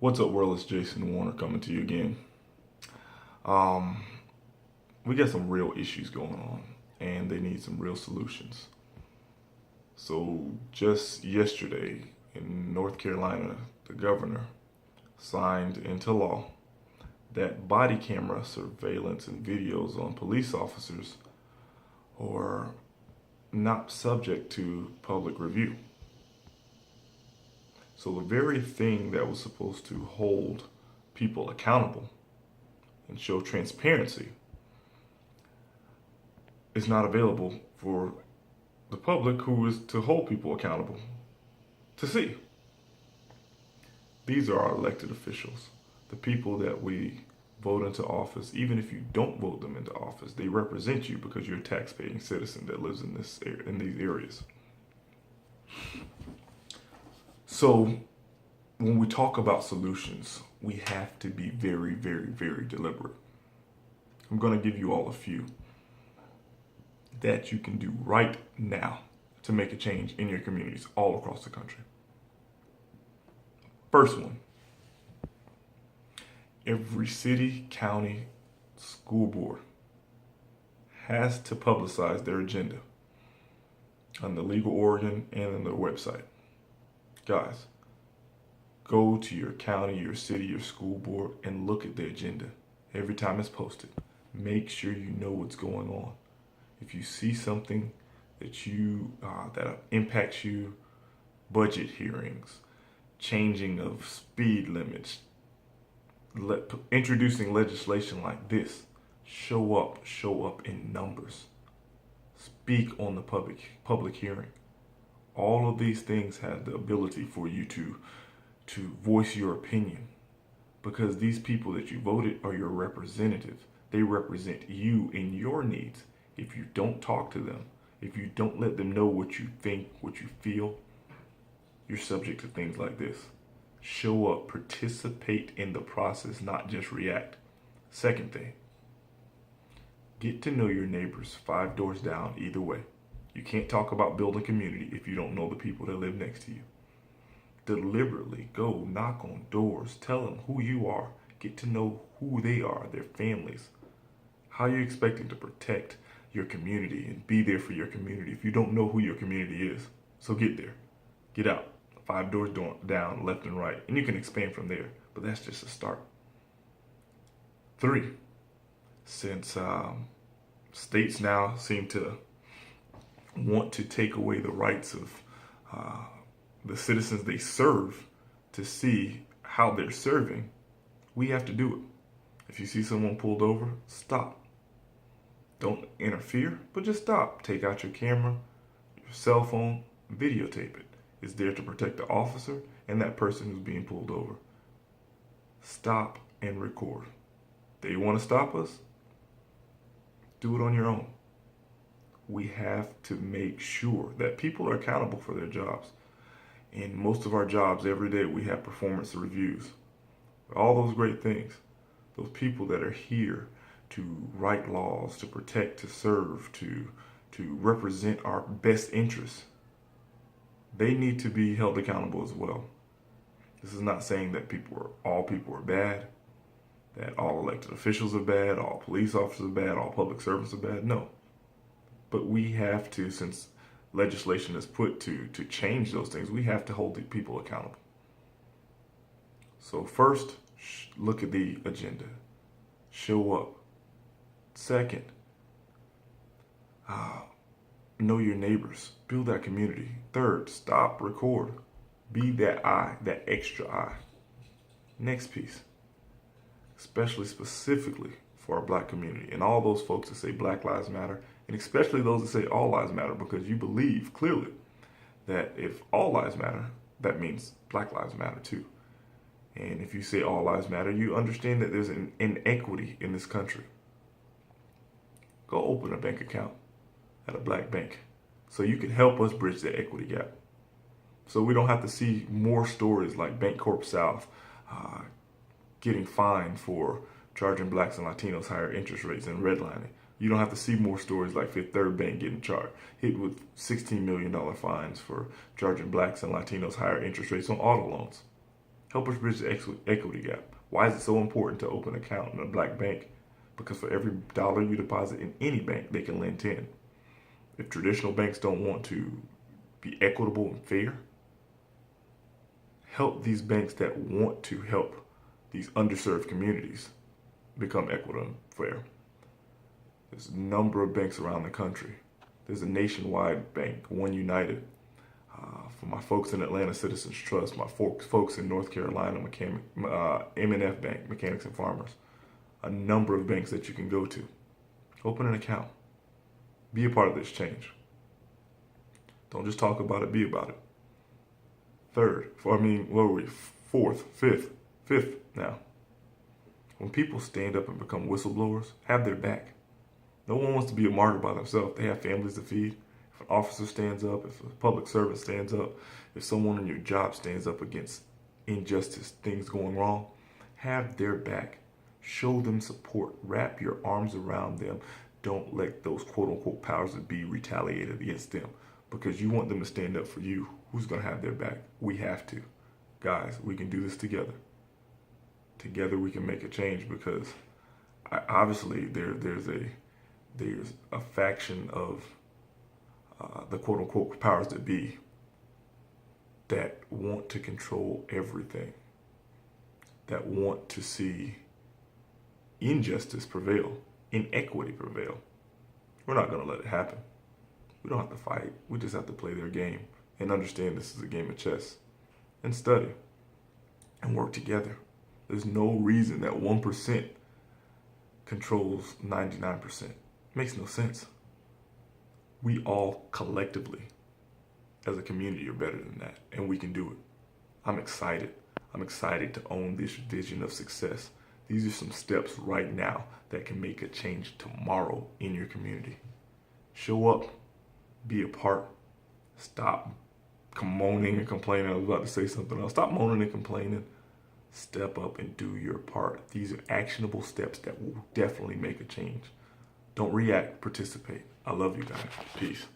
What's up, world? It's Jason Warner coming to you again. Um, we got some real issues going on, and they need some real solutions. So, just yesterday in North Carolina, the governor signed into law that body camera surveillance and videos on police officers are not subject to public review. So, the very thing that was supposed to hold people accountable and show transparency is not available for the public, who is to hold people accountable to see. These are our elected officials, the people that we vote into office. Even if you don't vote them into office, they represent you because you're a tax-paying citizen that lives in these areas. So when we talk about solutions, we have to be very, very, very deliberate. I'm going to give you all a few that you can do right now to make a change in your communities all across the country. First one, every city, county, school board has to publicize their agenda on the Legal Oregon and on their website. Guys, go to your county, your city, your school board and look at the agenda every time it's posted. Make sure you know what's going on. If you see something that impacts you, budget hearings, changing of speed limits, introducing legislation like this, show up in numbers. Speak on the public hearing. All of these things have the ability for you to voice your opinion, because these people that you voted are your representatives. They represent you and your needs. If you don't talk to them, if you don't let them know what you think, what you feel, you're subject to things like this. Show up, participate in the process, not just react. Second thing, get to know your neighbors 5 doors down either way. You can't talk about building community if you don't know the people that live next to you. Deliberately go knock on doors, tell them who you are, get to know who they are, their families. How are you expecting to protect your community and be there for your community if you don't know who your community is? So get there, get out. 5 doors down, left and right, and you can expand from there, but that's just a start. 3, since states now seem to want to take away the rights of the citizens they serve to see how they're serving, we have to do it. If you see someone pulled over, stop. Don't interfere, but just stop. Take out your camera, your cell phone, videotape it. It's there to protect the officer and that person who's being pulled over. Stop and record. They want to stop us? Do it on your own. We have to make sure that people are accountable for their jobs. In most of our jobs, every day we have performance reviews. All those great things. Those people that are here to write laws, to protect, to serve, to represent our best interests, they need to be held accountable as well. This is not saying that all people are bad, that all elected officials are bad, all police officers are bad, all public servants are bad. No. But we have to, since legislation is put to change those things, we have to hold the people accountable. So first, look at the agenda. Show up. Second, know your neighbors. Build that community. Third, stop, record. Be that eye, that extra eye. Next piece, especially specifically for our black community and all those folks that say Black Lives Matter, and especially those that say all lives matter, because you believe clearly that if all lives matter, that means Black Lives Matter too. And if you say all lives matter, you understand that there's an inequity in this country. Go open a bank account at a black bank so you can help us bridge the equity gap. So we don't have to see more stories like Bancorp South getting fined for charging blacks and Latinos higher interest rates and redlining. You don't have to see more stories like Fifth Third Bank getting hit with $16 million fines for charging blacks and Latinos higher interest rates on auto loans. Help us bridge the equity gap. Why is it so important to open an account in a black bank? Because for every dollar you deposit in any bank, they can lend 10. If traditional banks don't want to be equitable and fair, help these banks that want to help these underserved communities become equitable and fair. There's a number of banks around the country. There's a nationwide bank, One United. For my folks in Atlanta, Citizens Trust. My folks in North Carolina, M&F Bank, Mechanics and Farmers. A number of banks that you can go to. Open an account. Be a part of this change. Don't just talk about it, be about it. Fourth, fifth now. When people stand up and become whistleblowers, have their back. No one wants to be a martyr by themselves. They have families to feed. If an officer stands up, if a public servant stands up, if someone in your job stands up against injustice, things going wrong, have their back. Show them support. Wrap your arms around them. Don't let those quote-unquote powers that be retaliated against them because you want them to stand up for you. Who's going to have their back? We have to. Guys, we can do this together. Together we can make a change because obviously there's a faction of the quote-unquote powers that be that want to control everything, that want to see injustice prevail, inequity prevail. We're not going to let it happen. We don't have to fight. We just have to play their game and understand this is a game of chess and study and work together. There's no reason that 1% controls 99%. It makes no sense. We all collectively, as a community, are better than that, and we can do it. I'm excited. I'm excited to own this vision of success. These are some steps right now that can make a change tomorrow in your community. Show up, be a part, stop moaning and complaining. I was about to say something else. Stop moaning and complaining. Step up and do your part. These are actionable steps that will definitely make a change. Don't react, participate. I love you guys. Peace.